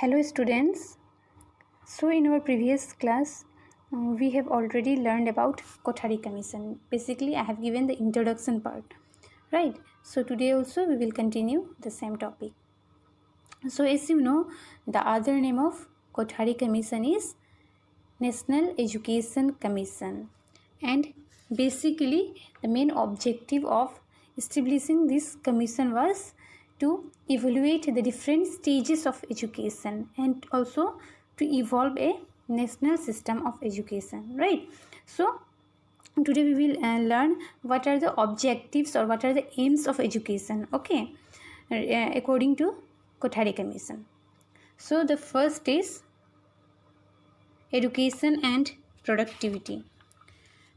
Hello students. So in our previous class we have already learned about Kothari Commission. Basically I have given the introduction part, right? So today also we will continue the same topic. So as you know, the other name of Kothari Commission is National Education Commission, and basically the main objective of establishing this commission was to evaluate the different stages of education and also to evolve a national system of education, right? So today we will learn what are the objectives or what are the aims of education, okay, according to Kothari Commission. So the first is education and productivity.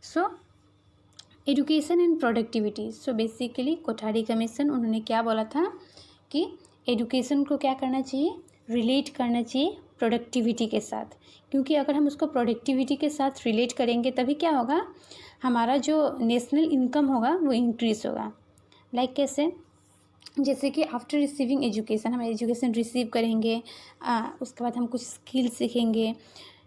So education and productivity. So basically Kothari commission उन्होंने क्या बोला था कि education को क्या करना चाहिए, relate करना चाहिए प्रोडक्टिविटी के साथ, क्योंकि अगर हम उसको प्रोडक्टिविटी के साथ रिलेट करेंगे तभी क्या होगा, हमारा जो नेशनल इनकम होगा वो इंक्रीज़ होगा. लाइक कैसे, जैसे कि आफ्टर रिसीविंग एजुकेशन, हम एजुकेशन रिसीव करेंगे, उसके बाद हम कुछ स्किल सीखेंगे,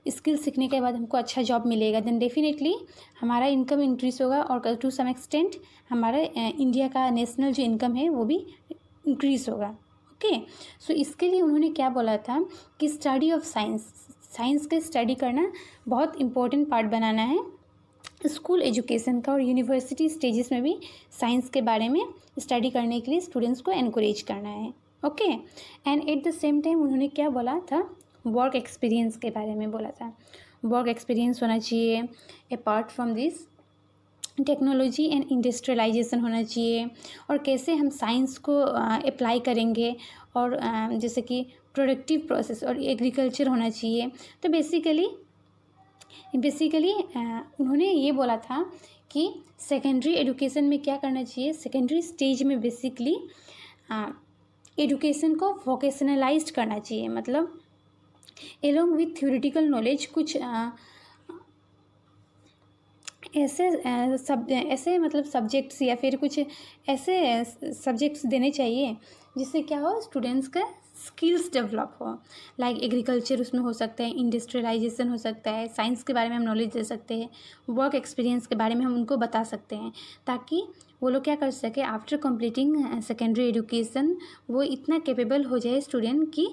स्किल सीखने के बाद हमको अच्छा जॉब मिलेगा, देन डेफिनेटली हमारा इनकम इंक्रीज़ होगा और टू सम एक्सटेंट हमारा इंडिया का नेशनल जो इनकम है वो भी इंक्रीज़ होगा. ओके, सो इसके लिए उन्होंने क्या बोला था कि स्टडी ऑफ साइंस का स्टडी करना बहुत इम्पोर्टेंट पार्ट बनाना है स्कूल एजुकेशन का, और यूनिवर्सिटी स्टेजेस में भी साइंस के बारे में स्टडी करने के लिए स्टूडेंट्स को एनकरेज करना है. Okay, and at the same time उन्होंने क्या बोला था, वर्क एक्सपीरियंस के बारे में बोला था. वर्क एक्सपीरियंस होना चाहिए. Apart from this technology and industrialisation होना चाहिए, और कैसे हम साइंस को अप्लाई करेंगे, और जैसे कि प्रोडक्टिव प्रोसेस और एग्रीकल्चर होना चाहिए. तो बेसिकली उन्होंने ये बोला था कि सेकेंडरी एजुकेशन में क्या करना चाहिए, सेकेंडरी स्टेज में बेसिकली एजुकेशन को वोकेशनलाइज्ड करना चाहिए, मतलब एलोंग विथ थ्योरेटिकल नॉलेज कुछ ऐसे मतलब सब्जेक्ट्स या फिर कुछ ऐसे सब्जेक्ट्स देने चाहिए जिससे क्या हो, स्टूडेंट्स का स्किल्स डेवलप हो. लाइक एग्रीकल्चर उसमें हो सकता है, इंडस्ट्रियलाइजेशन हो सकता है, साइंस के बारे में हम नॉलेज दे सकते हैं, वर्क एक्सपीरियंस के बारे में हम उनको बता सकते हैं, ताकि वो लोग क्या कर सके आफ्टर कंप्लीटिंग सेकेंडरी एजुकेशन वो इतना कैपेबल हो जाए स्टूडेंट कि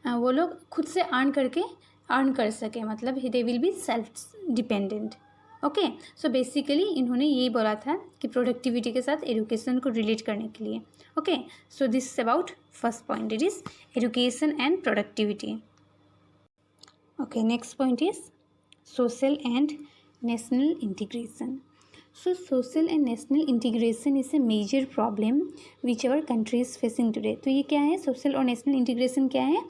वो लोग खुद से अर्न कर सके, मतलब they will be self dependent. Okay, so basically इन्होंने यही बोला था कि प्रोडक्टिविटी के साथ एजुकेशन को रिलेट करने के लिए. Okay, so this is about first point, it is education and productivity. Okay, next point is social and national integration. So social and national integration is a major problem which our country is facing today. तो ये क्या है, social और national integration क्या है,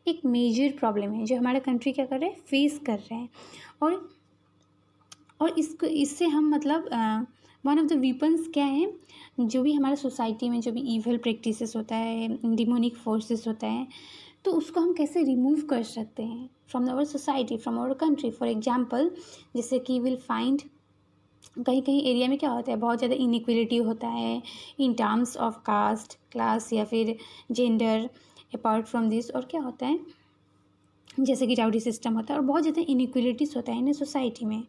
एक major problem है जो हमारा कंट्री क्या कर रहे हैं, फेस कर रहे हैं. और इससे हम मतलब वन ऑफ द वीपन्स क्या है, जो भी हमारे सोसाइटी में जो भी ईवल प्रैक्टिसेस होता है, डिमोनिक फोर्सेस होता है, तो उसको हम कैसे रिमूव कर सकते हैं from our society, from our country. For example, जैसे कि विल फाइंड कहीं कहीं एरिया में क्या होता है, बहुत ज़्यादा इनइक्वलिटी होता है in terms of caste, class या फिर जेंडर. अपार्ट फ्रॉम दिस और क्या होता है, जैसे कि डाउरी सिस्टम होता है, और बहुत ज़्यादा इनइक्वलिटीज़ होता है इन सोसाइटी में.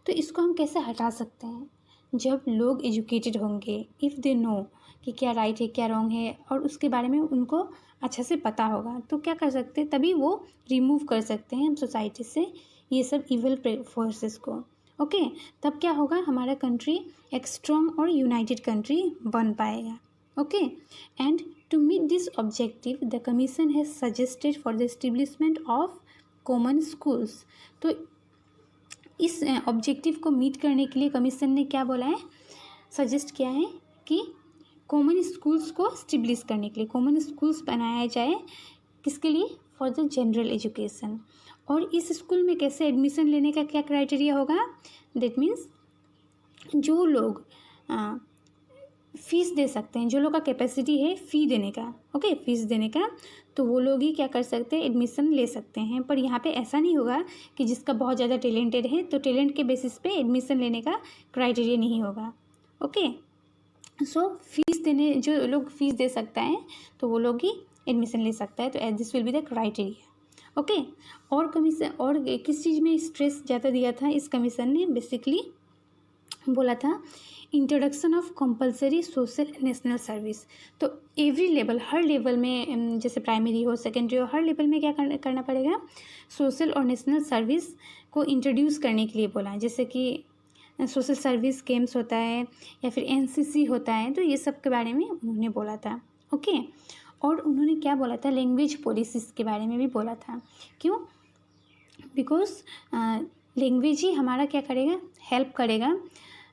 तो इसको हम कैसे हटा सकते हैं, जब लोग एजुकेटेड होंगे, इफ़ दे नो कि क्या राइट है क्या रॉन्ग है, और उसके बारे में उनको अच्छा से पता होगा, तो क्या कर सकते हैं, तभी वो रिमूव कर सकते हैं हम सोसाइटी से ये सब इवल फोर्सेस को. ओके, तब क्या होगा, हमारा कंट्री एक स्ट्रॉन्ग और यूनाइटेड कंट्री बन पाएगा. Okay, and to meet this objective the commission has suggested for the establishment of common schools. तो इस ऑब्जेक्टिव को मीट करने के लिए कमीशन ने क्या बोला है, सजेस्ट किया है कि कॉमन स्कूल्स को एस्टेब्लिश करने के लिए कॉमन स्कूल्स बनाया जाए. किसके लिए, फॉर द जनरल एजुकेशन. और इस स्कूल में कैसे एडमिशन लेने का क्या क्राइटेरिया होगा, दैट मीन्स जो लोग फ़ीस दे सकते हैं, जो लोग का कैपेसिटी है फ़ी देने का, ओके, फ़ीस देने का, तो वो लोग ही क्या कर सकते हैं, एडमिशन ले सकते हैं. पर यहाँ पे ऐसा नहीं होगा कि जिसका बहुत ज़्यादा टैलेंटेड है तो टैलेंट के बेसिस पे एडमिशन लेने का क्राइटेरिया नहीं होगा. ओके, सो फीस देने, जो लोग फ़ीस दे सकता है तो वो लोग ही एडमिशन ले सकता है। तो this will be the criteria. Okay, और कमीशन और किस चीज़ में स्ट्रेस ज़्यादा दिया था इस कमीशन ने? बेसिकली बोला था introduction of compulsory social national service. तो एवरी लेवल, हर लेवल में, जैसे प्राइमरी हो, सेकेंडरी हो, हर लेवल में क्या करना पड़ेगा? सोशल और नेशनल सर्विस को इंट्रोड्यूस करने के लिए बोला है। जैसे कि सोशल सर्विस गेम्स होता है या फिर एनसीसी होता है, तो ये सब के बारे में उन्होंने बोला था। ओके, और उन्होंने क्या बोला था? लैंग्वेज पॉलिसीज़ के बारे में भी बोला था। क्यों? बिकॉज लैंग्वेज ही हमारा क्या करेगा? हेल्प करेगा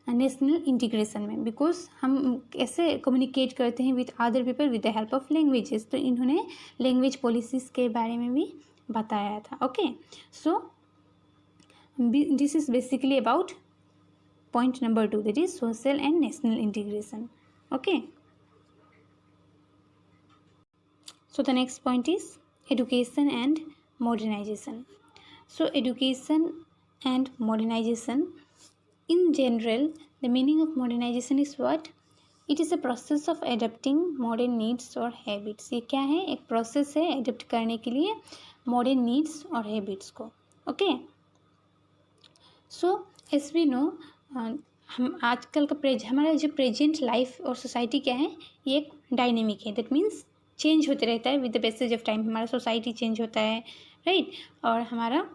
नेशनल इंटीग्रेशन में। बिकॉज हम कैसे कम्युनिकेट करते हैं with other people with the help of languages. तो इन्होंने लैंग्वेज पॉलिसीज़ के बारे में भी बताया था। Okay, so this is basically about point number 2, that is social and national integration. Okay, so the next point is education and modernization. So education and modernization, in general, the meaning of modernization is what? It is a process of adapting modern needs or habits. ये क्या है? एक process है adapt करने के लिए modern needs और habits को। Okay, so as we know, हम आजकल का हमारा जो प्रेजेंट लाइफ और सोसाइटी क्या है? ये एक डायनेमिक है। दैट मीन्स चेंज होते रहता है with the passage of time. हमारा सोसाइटी चेंज होता है, राइट, और हमारा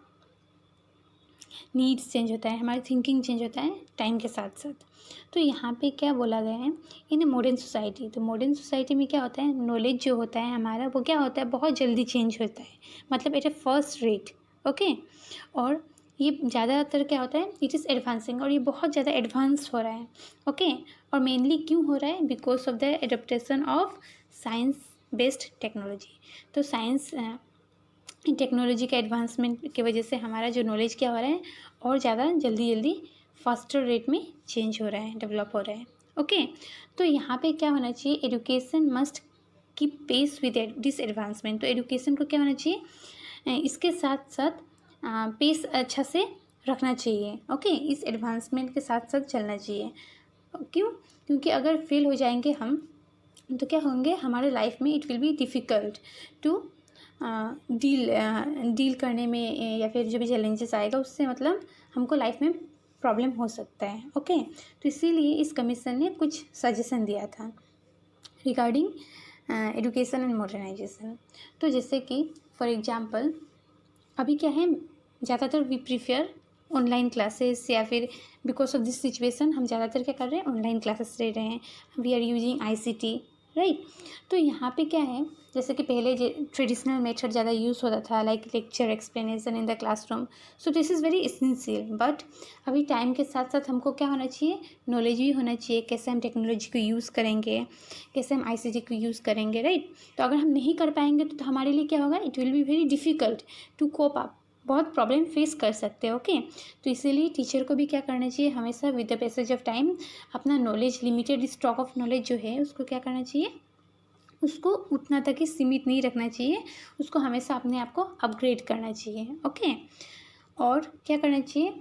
नीड्स चेंज होता है, हमारा थिंकिंग चेंज होता है टाइम के साथ साथ। तो यहाँ पे क्या बोला गया है? इन मॉडर्न सोसाइटी, तो मॉडर्न सोसाइटी में क्या होता है? नॉलेज जो होता है हमारा, वो क्या होता है? बहुत जल्दी चेंज होता है, मतलब एट ए फर्स्ट रेट। ओके, और ये ज़्यादातर क्या होता है? इट इज़ एडवांसिंग, और ये बहुत ज़्यादा एडवांस हो रहा है। ओके, और मेनली क्यों हो रहा है? Because of the adaptation of science based technology. तो साइंस टेक्नोलॉजी का एडवांसमेंट की वजह से हमारा जो नॉलेज क्या हो रहा है? और ज़्यादा जल्दी फास्टर रेट में चेंज हो रहा है, डेवलप हो रहा है। ओके, तो यहाँ पे क्या होना चाहिए? Education must keep pace with this advancement. तो एजुकेशन को क्या होना चाहिए? इसके साथ साथ पेस अच्छा से रखना चाहिए। ओके, इस एडवांसमेंट के साथ साथ चलना चाहिए। क्यों? क्योंकि अगर फेल हो जाएंगे हम, तो क्या होंगे? हमारे लाइफ में it will be difficult to deal करने में, या फिर जो भी चैलेंजेस आएगा उससे मतलब हमको लाइफ में प्रॉब्लम हो सकता है। ओके, तो इसीलिए इस कमीशन ने कुछ सजेशन दिया था रिगार्डिंग एजुकेशन एंड मॉडर्नाइजेशन। तो जैसे कि फॉर एग्जांपल अभी क्या है? ज़्यादातर वी प्रीफर ऑनलाइन क्लासेस, या फिर बिकॉज ऑफ दिस सिचुएशन हम ज़्यादातर क्या कर रहे हैं? ऑनलाइन क्लासेस ले रहे हैं। We are using ICT, right. तो यहाँ पे क्या है? जैसे कि पहले ट्रेडिशनल मेथड ज़्यादा यूज़ होता था, like lecture explanation in the classroom. So this is very essential. But अभी टाइम के साथ साथ हमको क्या होना चाहिए? नॉलेज भी होना चाहिए, कैसे हम टेक्नोलॉजी को यूज़ करेंगे, कैसे हम ICT को यूज़ करेंगे, राइट। तो अगर हम नहीं कर पाएंगे तो हमारे लिए क्या होगा? It will be very difficult to cope up, बहुत प्रॉब्लम फेस कर सकते हैं। ओके, तो इसीलिए टीचर को भी क्या करना चाहिए? हमेशा with the passage of time अपना knowledge, limited stock of knowledge जो है उसको क्या करना चाहिए? उसको उतना तक ही सीमित नहीं रखना चाहिए, उसको हमेशा अपने आप को अपग्रेड करना चाहिए। ओके, और क्या करना चाहिए?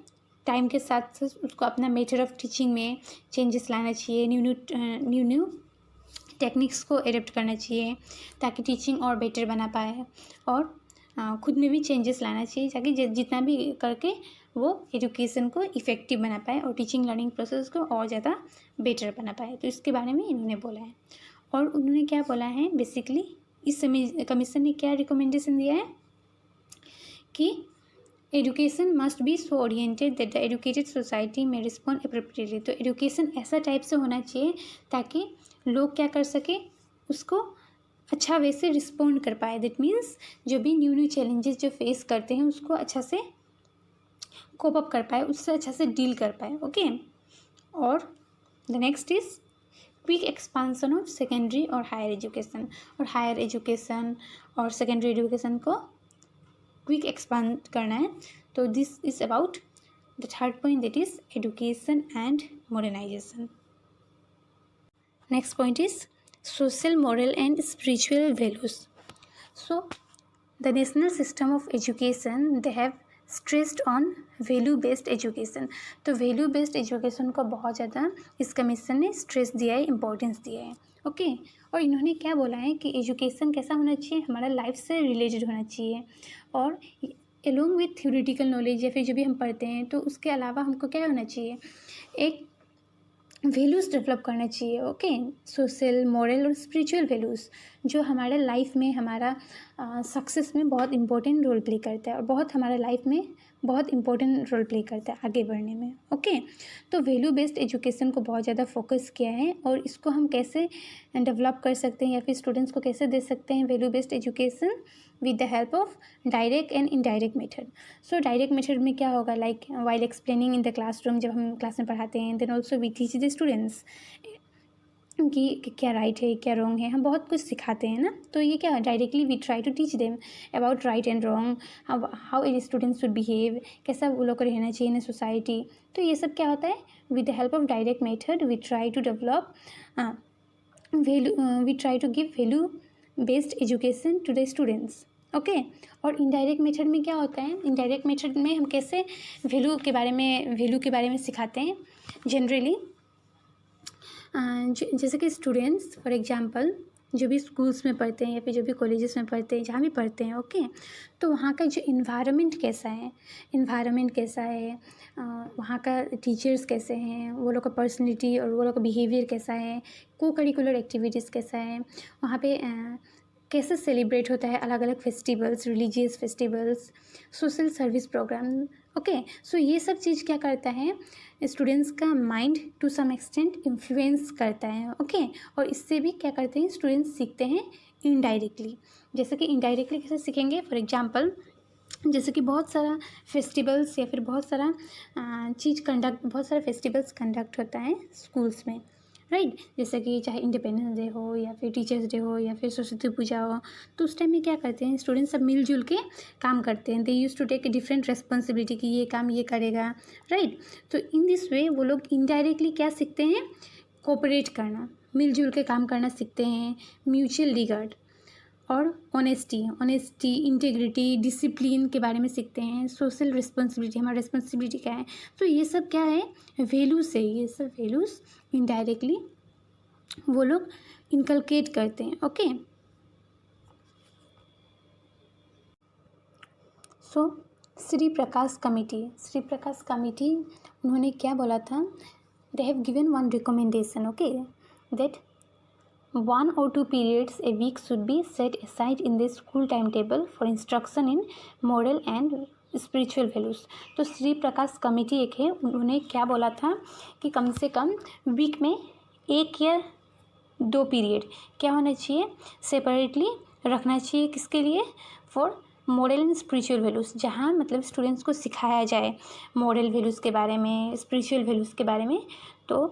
टाइम के साथ साथ उसको अपना मेथड ऑफ टीचिंग में चेंजेस लाना चाहिए, न्यू टेक्निक्स को एडप्ट करना चाहिए ताकि टीचिंग और बेटर बना पाए, और खुद में भी चेंजेस लाना चाहिए ताकि जितना भी करके वो एजुकेशन को इफ़ेक्टिव बना पाए और टीचिंग लर्निंग प्रोसेस को और ज़्यादा बेटर बना पाए। तो इसके बारे में इन्होंने बोला है। और उन्होंने क्या बोला है? बेसिकली इस कमीशन ने क्या रिकमेंडेशन दिया है कि education must be so oriented that the educated society में रिस्पॉन्ड अप्रोप्रिएटली। तो एजुकेशन ऐसा टाइप से होना चाहिए ताकि लोग क्या कर सके? उसको अच्छा वे से रिस्पॉन्ड कर पाए। दैट मीन्स जो भी न्यू चैलेंजेस जो फेस करते हैं उसको अच्छा से कोप अप कर पाए, उससे अच्छा से डील कर पाए। ओके, और the next is quick expansion of secondary और हायर एजुकेशन। और हायर एजुकेशन और सेकेंडरी एजुकेशन को क्विक एक्सपांड करना है। तो this is about the third point, that is education and modernisation. Next point is social, moral and spiritual values. So the national system of education, they have stressed on value based education. तो value based education को बहुत ज़्यादा इस commission ने stress दिया है, importance दिया है। ओके। और इन्होंने क्या बोला है कि एजुकेशन कैसा होना चाहिए, हमारा लाइफ से रिलेटेड होना चाहिए, और एलोंग विथ थ्योरेटिकल नॉलेज या फिर जो भी हम पढ़ते हैं, तो उसके अलावा हमको क्या होना चाहिए, एक वैल्यूज़ डेवलप करना चाहिए। ओके, सोशल, मॉरल और स्पिरिचुअल वैल्यूज़ जो हमारे लाइफ में, हमारा सक्सेस में बहुत इंपॉर्टेंट रोल प्ले करता है, और बहुत हमारे लाइफ में बहुत इंपॉर्टेंट रोल प्ले करता है आगे बढ़ने में। ओके, तो वैल्यू बेस्ड एजुकेशन को बहुत ज़्यादा फोकस किया है, और इसको हम कैसे डेवलप कर सकते हैं या फिर स्टूडेंट्स को कैसे दे सकते हैं value based education, with the help of direct and indirect method. So direct method में क्या होगा, like while explaining in the classroom, जब हम क्लास में पढ़ाते हैं, then also we teach the students कि क्या राइट है क्या रॉन्ग है, हम बहुत कुछ सिखाते हैं ना, तो ये क्या directly we try to teach them about right and wrong, how a student should behave, कैसा वो लोग को रहना चाहिए इन सोसाइटी। तो ये सब क्या होता है, with the help of direct method we try to develop we try to give value based education to the students. Okay, और इनडायरेक्ट मेथड में क्या होता है, इनडायरेक्ट मेथड में हम कैसे वैल्यू के बारे में सिखाते हैं जनरली। जैसे कि स्टूडेंट्स फॉर एग्जांपल जो भी स्कूल्स में पढ़ते हैं या फिर जो भी कॉलेजेस में पढ़ते हैं, जहाँ भी पढ़ते हैं, ओके, तो वहाँ का जो इन्वायरमेंट कैसा है, वहाँ का टीचर्स कैसे हैं, वो लोग का पर्सनैलिटी और वो लोग का बिहेवियर कैसा है, को करिकुलर एक्टिविटीज़ कैसा है, वहाँ पे कैसे सेलिब्रेट होता है अलग अलग festivals, religious festivals, social service programme. Okay, so ये सब चीज़ क्या करता है, स्टूडेंट्स का mind to some extent influence करता है। ओके, और इससे भी क्या करते हैं, स्टूडेंट्स सीखते हैं इनडायरेक्टली। जैसे कि इनडायरेक्टली कैसे सीखेंगे, फॉर एग्जांपल जैसे कि बहुत सारा फेस्टिवल्स या फिर बहुत सारा फेस्टिवल्स कंडक्ट होता है स्कूल्स में, राइट। जैसे कि चाहे इंडिपेंडेंस डे हो या फिर टीचर्स डे हो या फिर सरस्वती पूजा हो, तो उस टाइम में क्या करते हैं, स्टूडेंट्स सब मिलजुल के काम करते हैं। They use to take a different responsibility कि ये काम ये करेगा, राइट। तो इन दिस वे वो लोग इनडायरेक्टली क्या सीखते हैं, कोऑपरेट करना, मिलजुल के काम करना सीखते हैं, म्यूचुअल रिगार्ड और ऑनेस्टी, इंटेग्रिटी, डिसिप्लिन के बारे में सीखते हैं, सोशल रिस्पॉन्सिबिलिटी, हमारा रिस्पॉन्सिबिलिटी क्या है। तो ये सब क्या है, वैल्यूज़ से, ये सब वैल्यूज़ इनडायरेक्टली वो लोग इनकलकेट करते हैं। ओके, सो श्री प्रकाश कमेटी उन्होंने क्या बोला था, they have given one recommendation, okay, that 1 or 2 periods a week should be set aside in the school timetable for instruction in moral and spiritual values. तो Shri Prakash committee एक है, उन्होंने क्या बोला था कि कम से कम वीक में 1 या 2 पीरियड क्या होना चाहिए, सेपरेटली रखना चाहिए, किसके लिए, for moral and spiritual values, जहाँ मतलब स्टूडेंट्स को सिखाया जाए मॉरल वैल्यूज़ के बारे में, स्पिरिचुअल वैल्यूज़ के बारे में। तो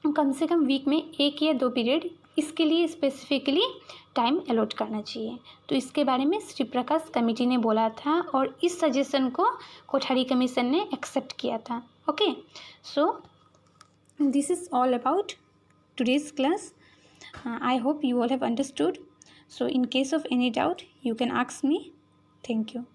कम से कम वीक में 1 या 2 पीरियड इसके लिए स्पेसिफिकली टाइम अलॉट करना चाहिए। तो इसके बारे में श्री प्रकाश कमेटी ने बोला था, और इस सजेशन को कोठारी कमीशन ने एक्सेप्ट किया था। Okay, so this is all about today's class. I hope you all have understood. So in case of any doubt, you can ask me. Thank you.